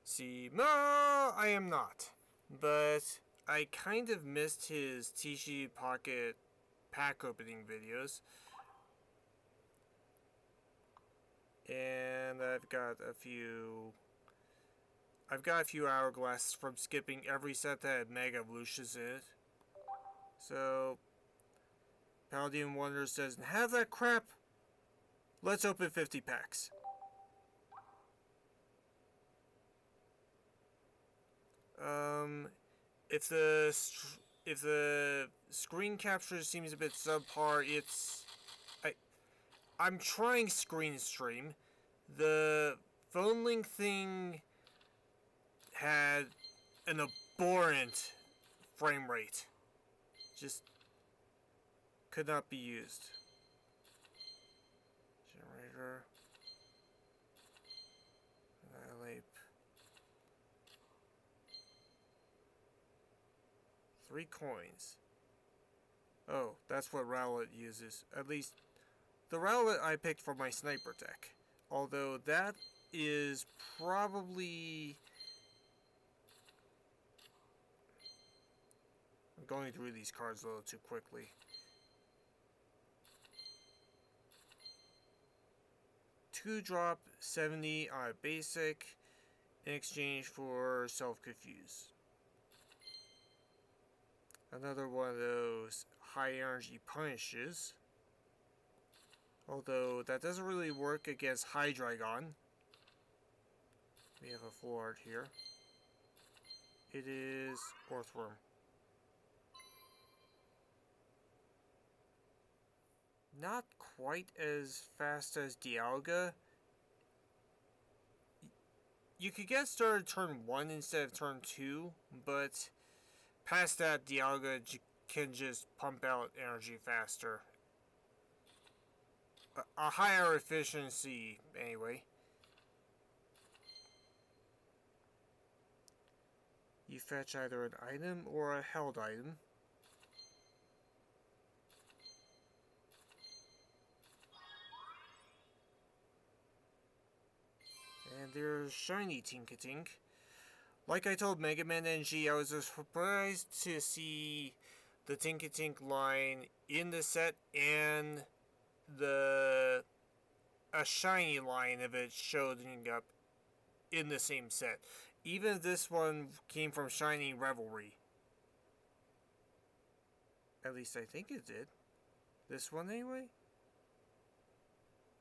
See, no, I am not. But I kind of missed his Tishi Pocket pack opening videos. And I've got a few hourglasses from skipping every set that had Mega Evolutions in it. So, Paldean Wonders doesn't have that crap. Let's open 50 packs. If the screen capture seems a bit subpar, I'm trying ScreenStream. The phone link thing had an abhorrent frame rate. Just could not be used. Generator. Annihilate. 3 coins. Oh, that's what Rowlet uses. At least, the Rowlet I picked for my sniper deck. Although that is probably... I'm going through these cards a little too quickly. Two-drop 70 on a basic in exchange for Self-Confuse. Another one of those high energy punishes. Although that doesn't really work against Hydreigon. We have a full art here. It is Earthworm. Not quite as fast as Dialga. You could get started turn 1 instead of turn 2, but past that, Dialga can just pump out energy faster. A higher efficiency, anyway. You fetch either an item or a held item. And there's Shiny Tinkatink. Like I told Mega Man NG, I was surprised to see the Tinkatink line in the set and a shiny line of it showing up in the same set. Even if this one came from Shiny Revelry. At least I think it did. This one anyway?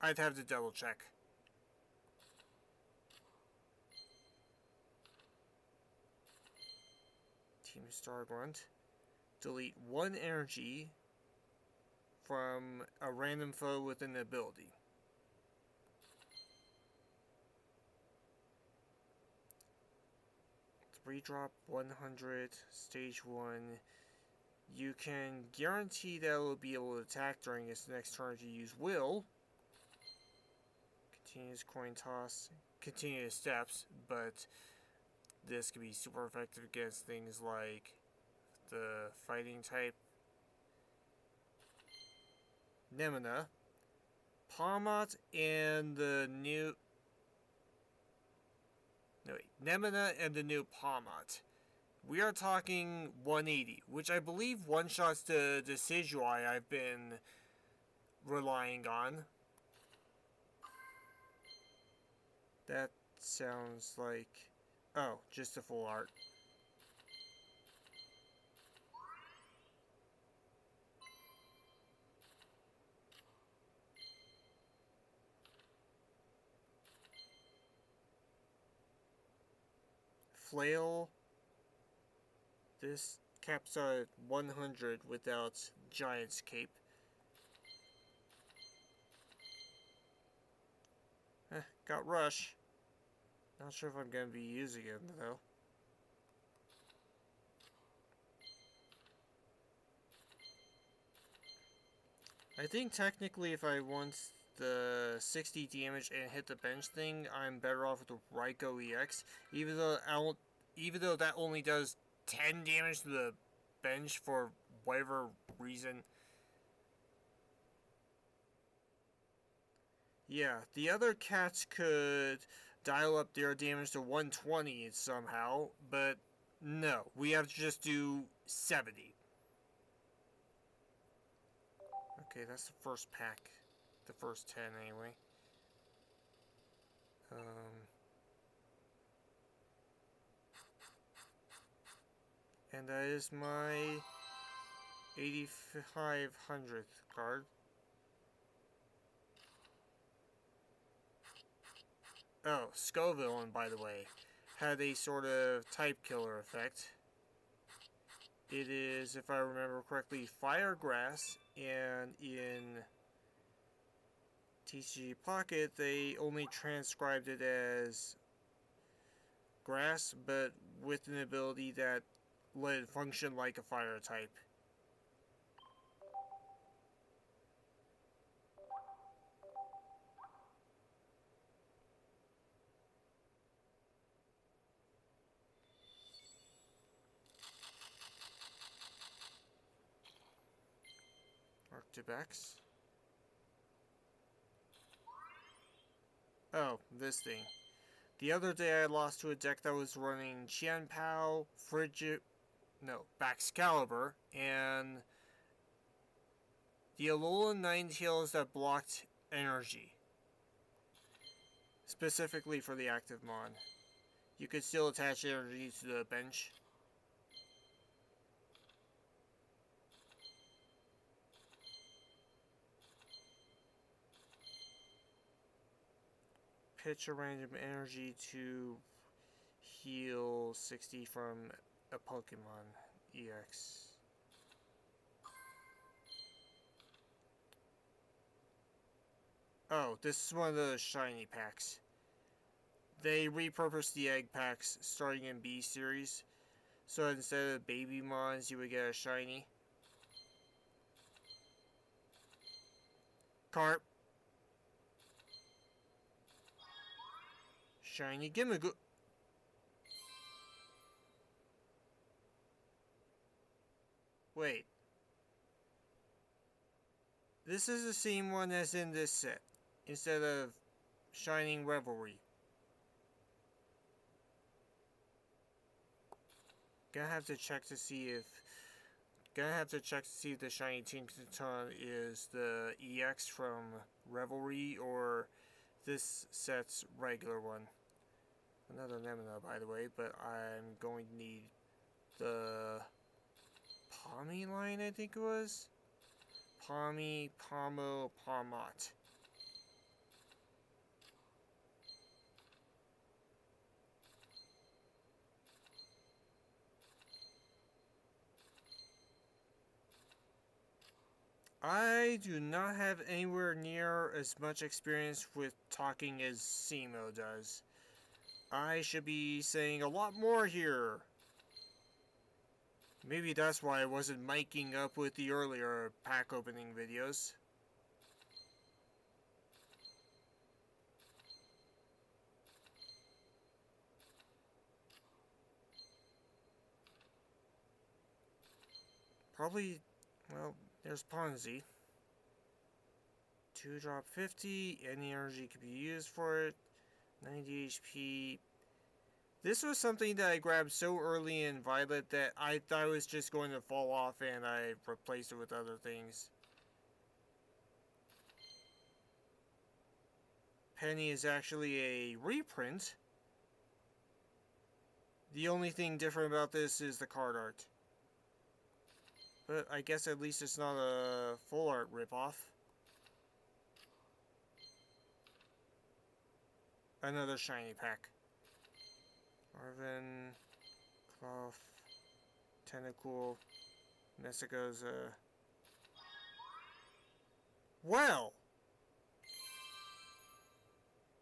I'd have to double check. Team Star Grunt. Delete 1 energy from a random foe with an ability. Three-drop 100, stage 1. You can guarantee that it will be able to attack during its next turn if you use Will. Continuous coin toss, continuous steps, but this can be super effective against things like the fighting type Nemina, Palmot, and the new... No, wait. Nemina and the new Palmot. We are talking 180, which I believe one-shots the Decidueye I've been relying on. That sounds like... Oh, just a full art. Flail. This caps out at 100 without Giant's Cape. Got Rush. Not sure if I'm going to be using it, though. I think technically if I want the 60 damage and hit the bench thing, I'm better off with the Raikou EX, even though that only does 10 damage to the bench for whatever reason. Yeah, the other cats could dial up their damage to 120 somehow, but no, we have to just do 70. Okay, that's the first pack. The first 10 anyway. And that is my 8500th card. Oh, Skull Villain, by the way, had a sort of type killer effect. It is, if I remember correctly, Fire Grass, and in TCG Pocket they only transcribed it as Grass, but with an ability that let it function like a fire type. Arctibex. Oh, this thing. The other day I lost to a deck that was running Qianpao, Baxcalibur, and the Alolan Ninetales that blocked energy. Specifically for the active mon. You could still attach energy to the bench. Pitch a random energy to heal 60 from a Pokemon EX. Oh, this is one of the shiny packs. They repurposed the egg packs starting in B series. So instead of baby mons, you would get a shiny. Carp. Shiny Gimmighoul. Wait. This is the same one as in this set, instead of Shining Revelry. Gonna have to check to see if the Shiny Tinkaton is the EX from Revelry or this set's regular one. Another Nemina, by the way, but I'm going to need the Palmy line, I think it was? Palmy, Palmo, Palmot. I do not have anywhere near as much experience with talking as Simo does. I should be saying a lot more here. Maybe that's why I wasn't miking up with the earlier pack opening videos. Probably, well, there's Ponzi. 2-drop 50, any energy could be used for it. 90 HP. This was something that I grabbed so early in Violet that I thought it was just going to fall off, and I replaced it with other things. Penny is actually a reprint. The only thing different about this is the card art. But I guess at least it's not a full art ripoff. Another shiny pack. Marvin, Cloth, Tentacool, Nessagoza. Well,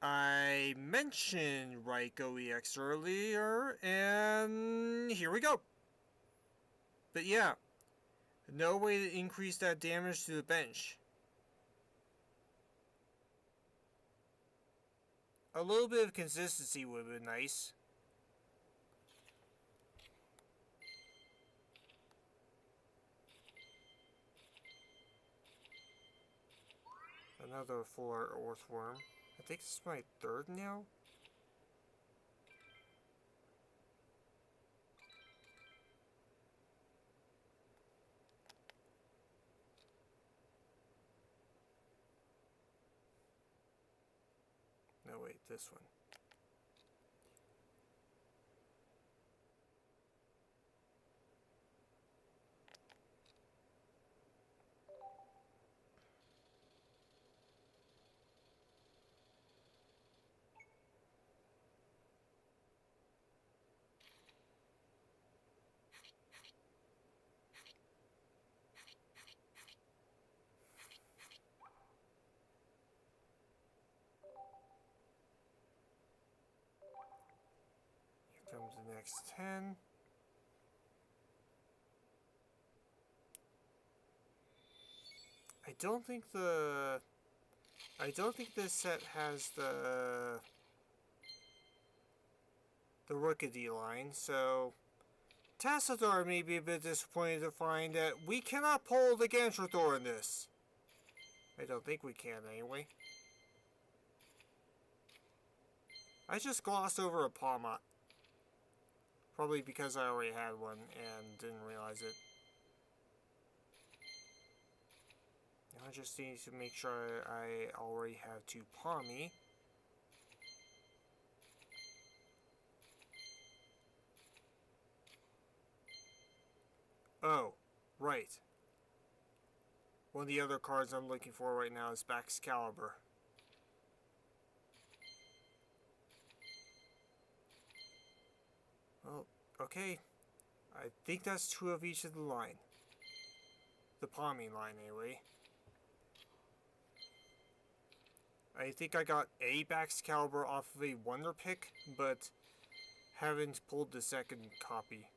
I mentioned Raikou EX earlier, and here we go. But yeah, no way to increase that damage to the bench. A little bit of consistency would have been nice. Another full art Earthworm. I think this is my third now? wait, this one. Here comes the next 10. I don't think this set has the Rookity line, so Tassadar may be a bit disappointed to find that we cannot pull the Gantrathor in this. I don't think we can, anyway. I just glossed over a Palmot. Probably because I already had one and didn't realize it. I just need to make sure I already have 2 Palmy. Oh, right. One of the other cards I'm looking for right now is Baxcalibur. Well, okay. I think that's 2 of each of the line. The Palmy line, anyway. I think I got a Baxcalibur off of a Wonder Pick, but haven't pulled the second copy.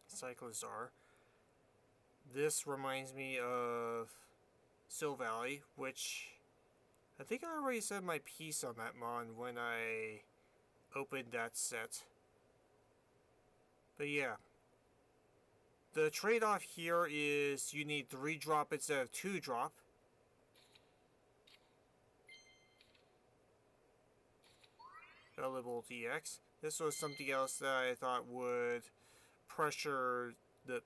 Cyclizar. This reminds me of Sil Valley, which I think I already said my piece on that mon when I opened that set. But yeah. The trade-off here is you need 3-drop instead of 2-drop. Valuable DX. This was something else that I thought would pressure the...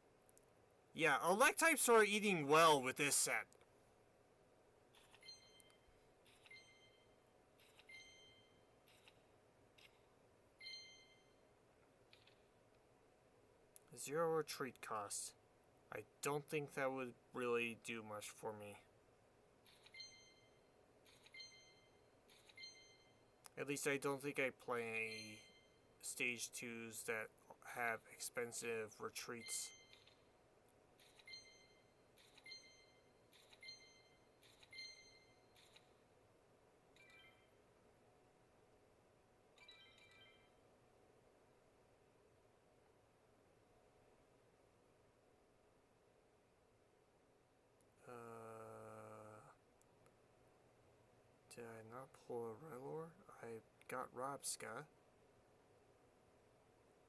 Yeah, Electypes are eating well with this set. Zero retreat cost. I don't think that would really do much for me. At least I don't think I play stage 2s that have expensive retreats. Did I not pull a Rylor? I got Robska.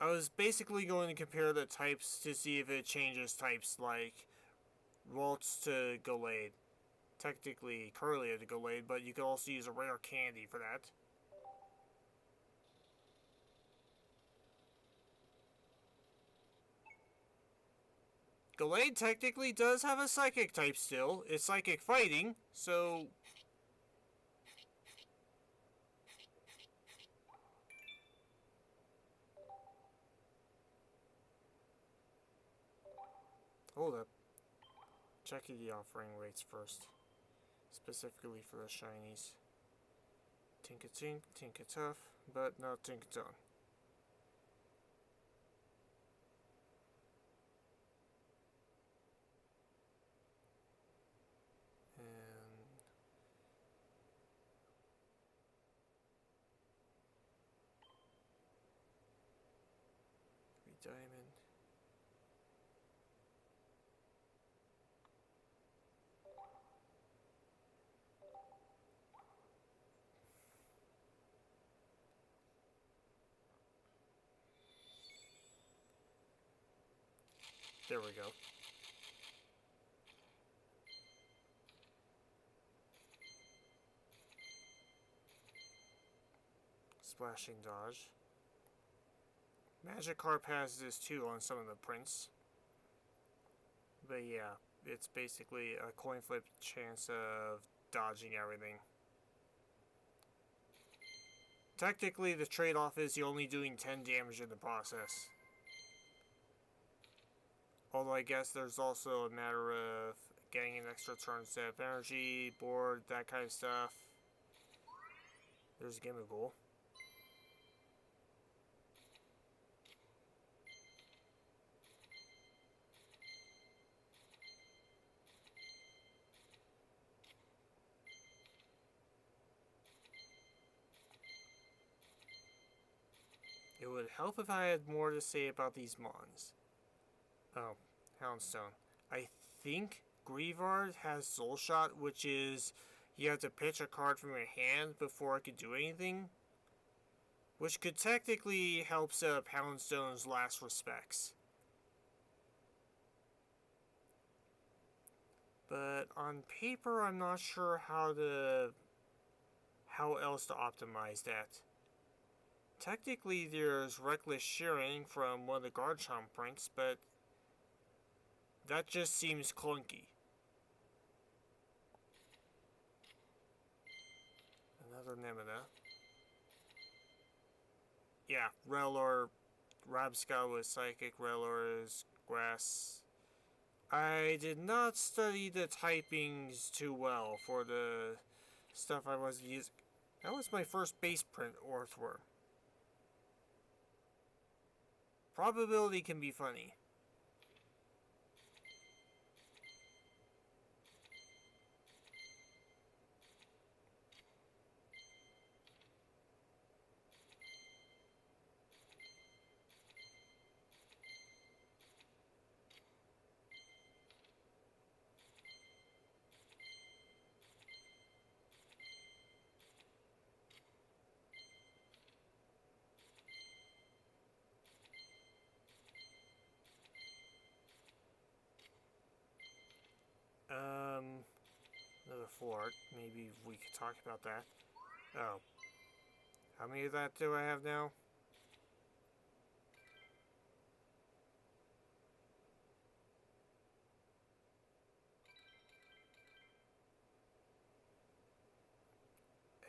I was basically going to compare the types to see if it changes types like Waltz to Gallade. Technically Curlia to Gallade, but you can also use a rare candy for that. Gallade technically does have a Psychic type still. It's Psychic Fighting, so... Hold up. Checking the offering rates first. Specifically for the shinies. Tinkatink, Tinkatuff, but not Tinkaton. Diamond. There we go. Splashing dodge. Magic Carp has this too on some of the prints. But yeah, it's basically a coin flip chance of dodging everything. Technically, the trade-off is you're only doing 10 damage in the process. Although I guess there's also a matter of getting an extra turn set of energy, board, that kind of stuff. There's a Cimoooooooo. It would help if I had more to say about these mons. Oh, Houndstone. I think Grievard has Soul Shot, which is you have to pitch a card from your hand before it could do anything. Which could technically help set up Houndstone's last respects. But on paper, I'm not sure how else to optimize that. Technically, there's Reckless Shearing from one of the Garchomp prints, but that just seems clunky. Another Nemina. Yeah, Rellor, Rabscout was Psychic, Rellor is Grass. I did not study the typings too well for the stuff I was using. That was my first base print Orthworm. Probability can be funny. Another Fort. Maybe we could talk about that. Oh. How many of that do I have now?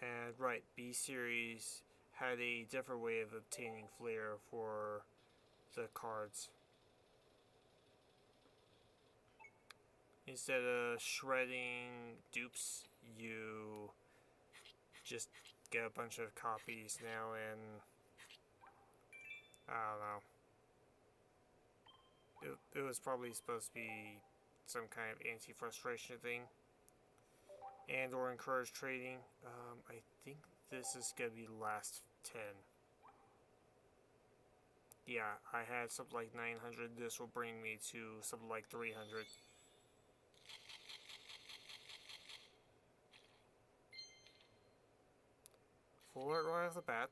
And right, B Series had a different way of obtaining flair for the cards. Instead of shredding dupes, you just get a bunch of copies now, and I don't know. It was probably supposed to be some kind of anti-frustration thing, and or encourage trading. I think this is gonna be the last 10. Yeah, I had something like 900. This will bring me to something like 300. Full art right off the bat.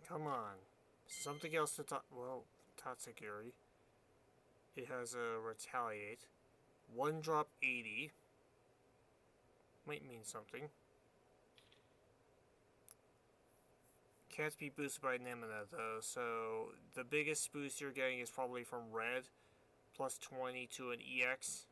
Come on. Something else to talk. Well, Tatsugiri. It has a Retaliate. 1 drop 80. Might mean something. Can't be boosted by Nemina though, so the biggest boost you're getting is probably from Red. Plus 20 to an EX.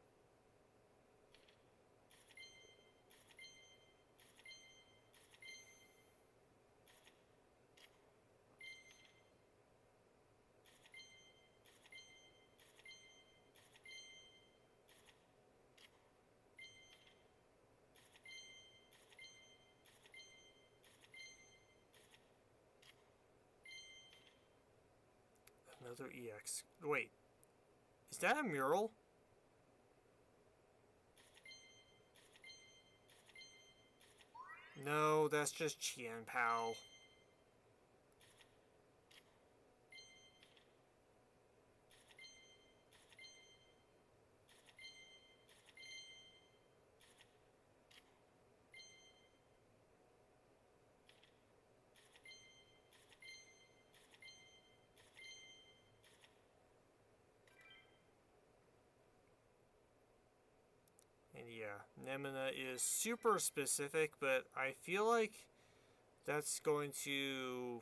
Another EX. Wait. Is that a mural? No, that's just Qian Pao. And yeah, Nemina is super specific, but I feel like that's going to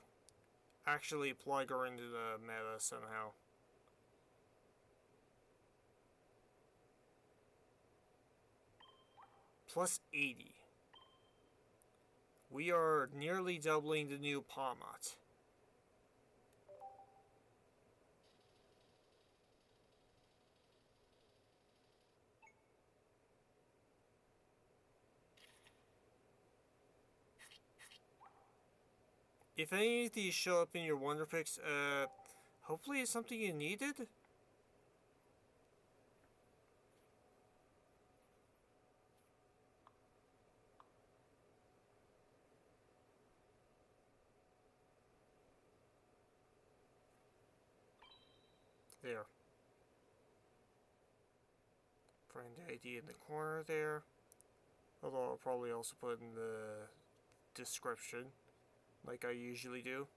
actually plug her into the meta somehow. Plus 80. We are nearly doubling the new Palmot. If any of these show up in your Wonder Picks, hopefully it's something you needed? There. Find the ID in the corner there. Although I'll probably also put in the description, like I usually do.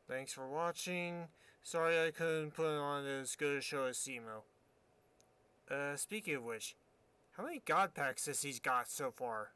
Thanks for watching. Sorry I couldn't put on as good a show as Simo. Speaking of which, how many God Packs has he got so far?